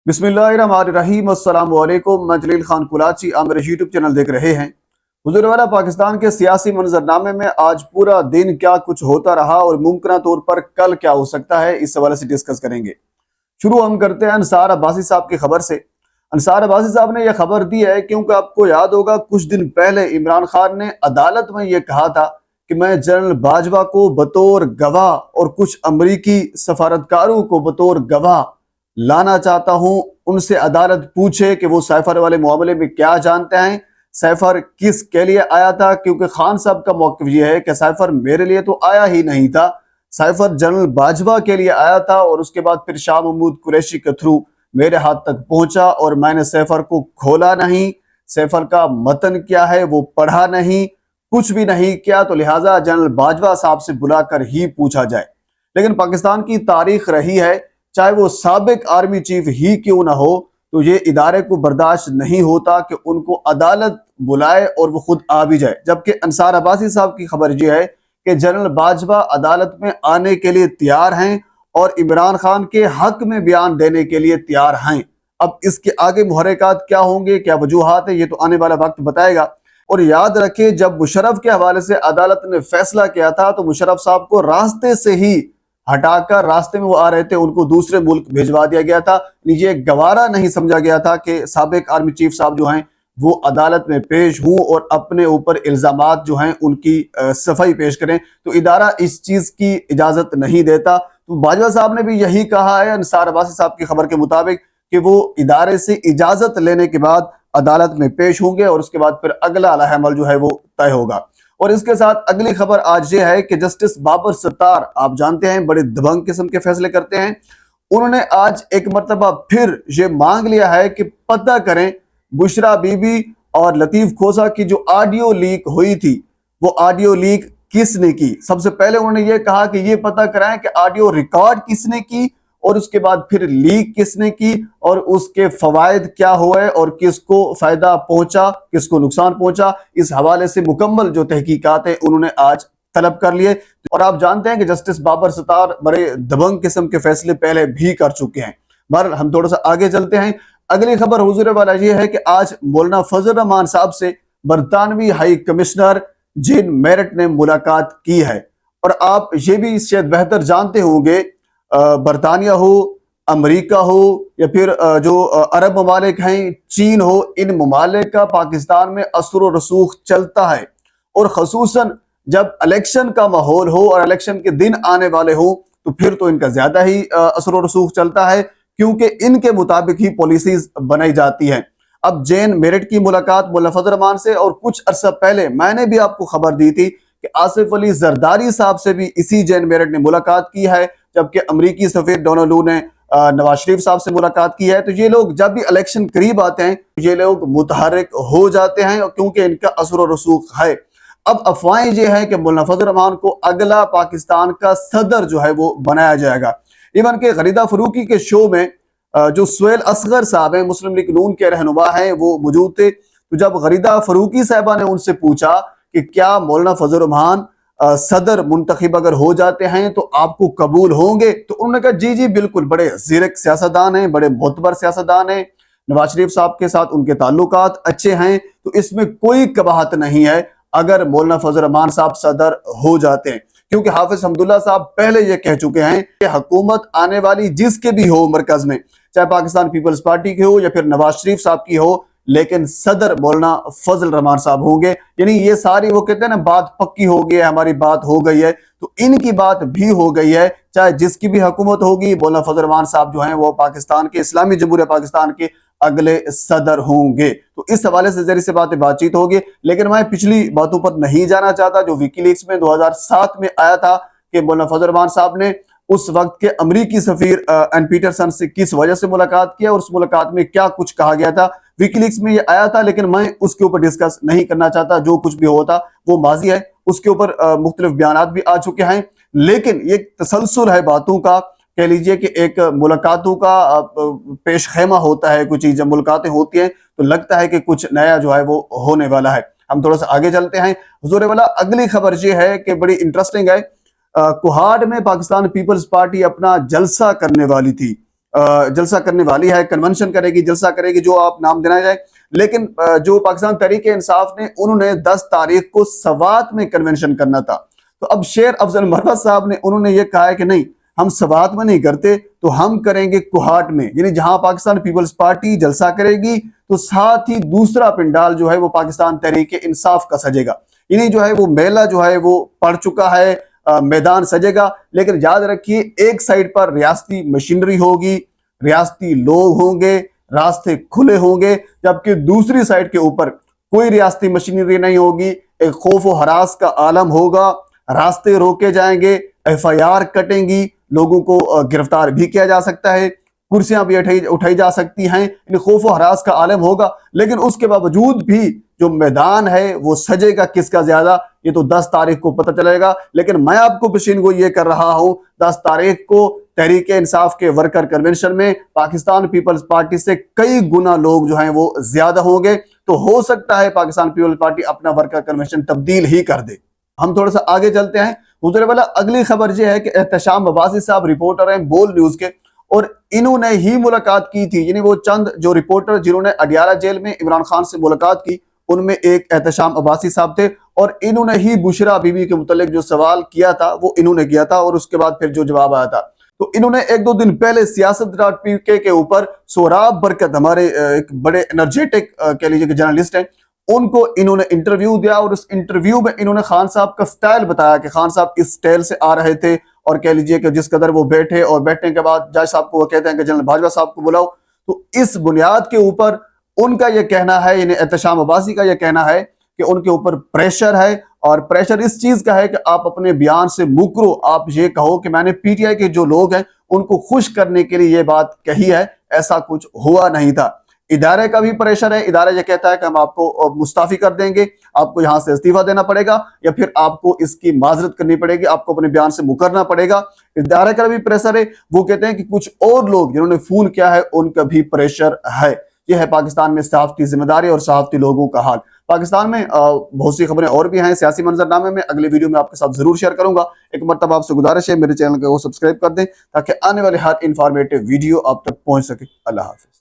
बिस्मिल्लाहिर्रहमानिर्रहीम। अस्सलाम वालेकुम। मैं जलील खान कुलाची, आप मेरे यूट्यूब चैनल देख रहे हैं। हुजूर वाला पाकिस्तान के सियासी मंजरनामे में आज पूरा दिन क्या कुछ होता रहा और मुमकिन तौर पर कल क्या हो सकता है, इस हवाले से डिस्कस करेंगे। शुरू हम करते हैं अंसार अब्बासी साहब की खबर से। अंसार अब्बासी साहब ने यह खबर दी है क्योंकि आपको याद होगा कुछ दिन पहले इमरान खान ने अदालत में यह कहा था कि मैं जनरल बाजवा को बतौर गवाह और कुछ अमरीकी सफारतकारों को बतौर गवाह लाना चाहता हूं। उनसे अदालत पूछे कि वो सैफर वाले मामले में क्या जानते हैं, सैफर किस के लिए आया था, क्योंकि खान साहब का मौक़िफ़ ये है कि सैफर मेरे लिए तो आया ही नहीं था, सैफर जनरल बाजवा के लिए आया था और उसके बाद फिर शाह महमूद कुरैशी के थ्रू मेरे हाथ तक पहुंचा और मैंने सैफर को खोला नहीं, सैफर का मतन क्या है वो पढ़ा नहीं, कुछ भी नहीं किया, तो लिहाजा जनरल बाजवा साहब से बुलाकर ही पूछा जाए। लेकिन पाकिस्तान की तारीख रही है, चाहे वो साबिक आर्मी चीफ ही क्यों ना हो, तो ये इदारे को बर्दाश्त नहीं होता कि उनको अदालत बुलाए और वो खुद आ भी जाए। जबकि अंसार अब्बासी साहब की खबर ये है कि जनरल बाजवा अदालत में आने के लिए तैयार हैं और इमरान खान के हक में बयान देने के लिए तैयार हैं। अब इसके आगे मुहर्रिकात क्या होंगे, क्या वजूहात है, ये तो आने वाला वक्त बताएगा। और याद रखें, जब मुशर्रफ के हवाले से अदालत ने फैसला किया था तो मुशर्रफ साहब को रास्ते से ही हटाकर, रास्ते में वो आ रहे थे, उनको दूसरे मुल्क भिजवा दिया गया था। ये गवारा नहीं समझा गया था कि साबिक आर्मी चीफ साहब जो हैं वो अदालत में पेश हों और अपने ऊपर इल्जामात जो हैं उनकी सफाई पेश करें, तो इदारा इस चीज की इजाजत नहीं देता। तो बाजवा साहब ने भी यही कहा है अंसार अब्बासी साहब की खबर के मुताबिक कि वो इदारे से इजाजत लेने के बाद अदालत में पेश होंगे और उसके बाद फिर अगला अमल जो है वो तय होगा। और इसके साथ अगली खबर आज ये है कि जस्टिस बाबर सत्तार, आप जानते हैं बड़े दबंग किस्म के फैसले करते हैं, उन्होंने आज एक मरतबा फिर ये मांग लिया है कि पता करें बुशरा बीबी और लतीफ खोसा की जो ऑडियो लीक हुई थी वो ऑडियो लीक किसने की। सबसे पहले उन्होंने ये कहा कि ये पता कराएं कि ऑडियो रिकॉर्ड किसने की और उसके बाद फिर लीक किसने की और उसके फवायद क्या हुए और किसको फायदा पहुंचा, किसको नुकसान पहुंचा। इस हवाले से मुकम्मल जो तहकीकात है उन्होंने आज तलब कर लिए। और आप जानते हैं कि जस्टिस बाबर सत्तार बड़े दबंग किस्म के फैसले पहले भी कर चुके हैं। बहरहाल हम थोड़ा सा आगे चलते हैं। अगली खबर हुजूर वाला ये है कि आज मौलाना फजल रहमान साहब से बरतानवी हाई कमिश्नर जीन मेरिट ने मुलाकात की है। और आप ये भी शायद बेहतर जानते होंगे, बरतानिया हो, अमेरिका हो या फिर जो अरब ममालिक हैं, चीन हो, इन ममालिक का पाकिस्तान में असर व रसूख चलता है। और खसूसन जब इलेक्शन का माहौल हो और इलेक्शन के दिन आने वाले हो तो फिर तो इनका ज्यादा ही असर व रसूख चलता है, क्योंकि इनके मुताबिक ही पॉलिसीज बनाई जाती हैं। अब जैन मेरिट की मुलाकात मौलाना फजल रहमान से, और कुछ अरसा पहले मैंने भी आपको खबर दी थी कि आसिफ अली जरदारी साहब से भी इसी जैन मेरिट ने मुलाकात की है, जबकि अमरीकी सफीर डोनाल्ड लू ने नवाज शरीफ साहब से मुलाकात की है। तो ये लोग जब भी इलेक्शन करीब आते हैं ये लोग मुतहर्रिक हो जाते हैं क्योंकि इनका असर व रसूख है। अब अफवाहें ये हैं कि मौलाना फजल रहमान को अगला पाकिस्तान का सदर जो है वो बनाया जाएगा। इवन के गरीदा फरूकी के शो में जो सुहेल असगर साहब हैं, मुस्लिम लीग नून के रहनुमा हैं, वो मौजूद थे। तो जब गरीदा फरूकी साहबा ने उनसे पूछा कि क्या मौलाना फजल रहमान सदर मुंतखब अगर हो जाते हैं तो आपको कबूल होंगे, तो उन्होंने कहा जी जी बिल्कुल, बड़े ज़ीरक सियासतदान हैं, बड़े मोतबर सियासतदान हैं, नवाज शरीफ साहब के साथ उनके ताल्लुकात अच्छे हैं, तो इसमें कोई कबाहत नहीं है अगर मौलाना फजल रहमान साहब सदर हो जाते हैं। क्योंकि हाफिज हमदुल्ला साहब पहले ये कह चुके हैं कि हुकूमत आने वाली जिसके भी हो मरकज में, चाहे पाकिस्तान पीपल्स पार्टी की हो या फिर नवाज शरीफ साहब की हो, लेकिन सदर मौलाना फजल रहमान साहब होंगे। यानी ये सारी, वो कहते हैं ना, बात पक्की हो गई है, हमारी बात हो गई है, तो इनकी बात भी हो गई है। चाहे जिसकी भी हुकूमत होगी, मौलाना फजल रहमान साहब जो हैं वो पाकिस्तान के, इस्लामी जमहूरिया पाकिस्तान के अगले सदर होंगे। तो इस हवाले से जरी से बातचीत होगी। लेकिन मैं पिछली बातों पर नहीं जाना चाहता जो विकीलीक्स में 2007 में आया था कि मौलाना फजल रहमान साहब ने उस वक्त के अमरीकी सफीर एन पीटरसन से किस वजह से मुलाकात किया और उस मुलाकात में क्या कुछ कहा गया था। विकीलीक्स में ये आया था, लेकिन मैं उसके ऊपर डिस्कस नहीं करना चाहता। जो कुछ भी होता वो माजी है, उसके ऊपर मुख्तलिफ बयानात भी आ चुके हैं। लेकिन ये तसलसल है बातों का, कह लीजिए कि एक मुलाकातों का पेश खेमा होता है, कुछ चीजें मुलाकातें होती हैं तो लगता है कि कुछ नया जो है वो होने वाला है। हम थोड़ा सा आगे चलते हैं। हुजूर वाला अगली खबर ये है कि बड़ी इंटरेस्टिंग है। कुहाड़ में पाकिस्तान पीपल्स पार्टी अपना जलसा करने वाली थी। جلسہ کرنے والی ہے، کنونشن کرے گی، جلسہ کرے گی، جو آپ نام دینا جائے. لیکن جو پاکستان تحریک انصاف نے، انہوں نے 10 تاریخ کو سوات میں کنونشن کرنا تھا. تو اب شیر افضل مروت صاحب نے، انہوں نے یہ کہا ہے کہ نہیں، ہم سوات میں نہیں کرتے تو ہم کریں گے کوہاٹ میں. یعنی جہاں پاکستان پیپلز پارٹی جلسہ کرے گی تو ساتھ ہی دوسرا پنڈال جو ہے وہ پاکستان تحریک انصاف کا سجے گا. یعنی جو ہے وہ میلہ جو ہے وہ پڑ چکا ہے، میدان سجے گا. لیکن یاد رکھیے، ایک سائیڈ پر ریاستی مشینری ہوگی، ریاستی لوگ ہوں گے، راستے کھلے ہوں گے، جبکہ دوسری سائیڈ کے اوپر کوئی ریاستی مشینری نہیں ہوگی. ایک خوف و ہراس کا عالم ہوگا، راستے روکے جائیں گے، FIR کٹیں گی، لوگوں کو گرفتار بھی کیا جا سکتا ہے، کرسیاں بھی اٹھائی جا سکتی ہیں. یعنی خوف و ہراس کا عالم ہوگا. لیکن اس کے باوجود بھی جو میدان ہے وہ سجے گا کس کا زیادہ، یہ تو 10 تاریخ کو پتہ چلے گا. لیکن میں آپ کو پیشین گوئی یہ کر رہا ہوں، 10 تاریخ کو تحریک انصاف کے ورکر کنونشن میں پاکستان پیپلز پارٹی سے کئی گنا لوگ جو ہیں وہ زیادہ ہوں گے. تو ہو سکتا ہے پاکستان پیپلز پارٹی اپنا ورکر کنونشن تبدیل ہی کر دے. ہم تھوڑا سا آگے چلتے ہیں. حضور والا اگلی خبر یہ ہے کہ احتشام عباسی صاحب رپورٹر ہیں بول نیوز کے، اور انہوں نے ہی ملاقات کی تھی. یعنی وہ چند جو رپورٹر جنہوں نے اڈیالہ جیل میں عمران خان سے ملاقات کی، ان میں ایک احتشام عباسی صاحب تھے، اور انہوں نے ہی بشرا بی بی کے متعلق جو سوال کیا تھا وہ انہوں نے کیا تھا، اور اس کے بعد پھر جو جواب آیا تھا. تو انہوں نے 1-2 دن پہلے سیاست.pk کے اوپر سوراب برکت، ہمارے ایک بڑے انرجیٹک کہہ لیجیے کہ جرنلسٹ ہیں، ان کو انہوں نے انٹرویو دیا، اور اس انٹرویو میں انہوں نے خان صاحب کا سٹائل بتایا کہ خان صاحب اس سٹائل سے آ رہے تھے، اور کہہ لیجیے کہ جس قدر وہ بیٹھے، اور بیٹھنے کے بعد جج صاحب کو وہ کہتے ہیں کہ جنرل باجوہ صاحب کو بلاؤ. تو اس بنیاد کے اوپر ان کا یہ کہنا ہے، یعنی احتشام عباسی کا یہ کہنا ہے کہ ان کے اوپر پریشر ہے، اور پریشر اس چیز کا ہے کہ آپ اپنے بیان سے مکرو، آپ یہ کہو کہ میں نے PTI کے جو لوگ ہیں ان کو خوش کرنے کے لیے یہ بات کہی ہے، ایسا کچھ ہوا نہیں تھا. ادارے کا بھی پریشر ہے، ادارہ یہ کہتا ہے کہ ہم آپ کو مستعفی کر دیں گے، آپ کو یہاں سے استعفیٰ دینا پڑے گا، یا پھر آپ کو اس کی معذرت کرنی پڑے گی، آپ کو اپنے بیان سے مکرنا پڑے گا. ادارے کا بھی پریشر ہے. وہ کہتے ہیں کہ کچھ اور لوگ جنہوں نے فون کیا ہے ان کا بھی پریشر ہے. یہ ہے پاکستان میں صحافتی ذمہ داری اور صحافتی لوگوں کا حال. پاکستان میں بہت سی خبریں اور بھی ہیں سیاسی منظرنامے میں، اگلے ویڈیو میں آپ کے ساتھ ضرور شیئر کروں گا. ایک مرتبہ آپ سے گزارش ہے میرے چینل کو سبسکرائب کر دیں تاکہ آنے والے ہر انفارمیٹیو ویڈیو آپ تک پہنچ سکے. اللہ حافظ.